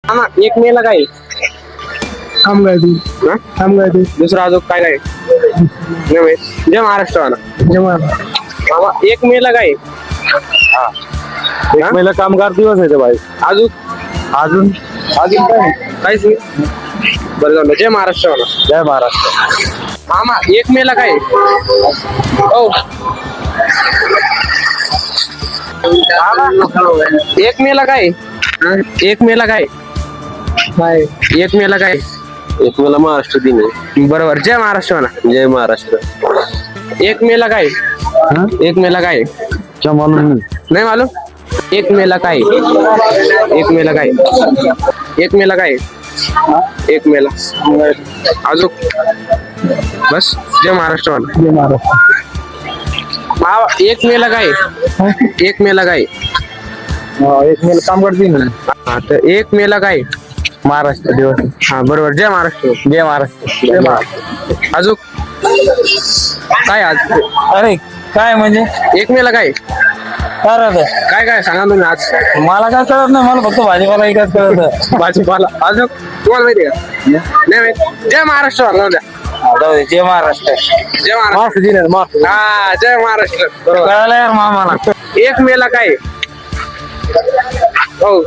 मामा 1 मेला काय कामगार दुसरा अजून काय काय नाही माहित. जय महाराष्ट्र मामा 1 मेला काय 1 मेला कामगार दिवस आहे भाई. अजून काय काहीच नाही. बरं झालं. जय महाराष्ट्र मामा. जय महाराष्ट्र. मामा 1 मेला काय हो मामा 1 मेला काय 1 मेला काय 1 मेला काय 1 मेला महाराष्ट्र दिन आहे. बरोबर. जय महाराष्ट्र म्हणा. जय महाराष्ट्र. 1 मेला काय 1 मेला काय क्या मालूम नाही मालूम. 1 मेला काय 1 मेला काय 1 मेला काय 1 मेला अजून बस. जय महाराष्ट्र म्हणा. जय महाराष्ट्र. 1 मेला काय 1 मेला काय 1 मेला कामगार दिन आहे. हा तर 1 मेला काय महाराष्ट्र दिवस. हा बरोबर. जय महाराष्ट्र. जय महाराष्ट्र. जय महाराष्ट्र. अजून काय आज अरे काय म्हणजे 1 मेला काय काय राहत काय काय सांगा तुम्ही आज. मला काय कळत नाही. मला फक्त भाजीपाला एकच कळत. भाजीपाला अजून तुम्हाला माहिती का नाही माहित. जय महाराष्ट्र म्हणा द्या. जय महाराष्ट्र. जय महाराष्ट्र. महाराष्ट्र दिन आहे महाराष्ट्र. हा जय महाराष्ट्र. बरोबर. कळालं यार मामाला. 1 मेला काय हो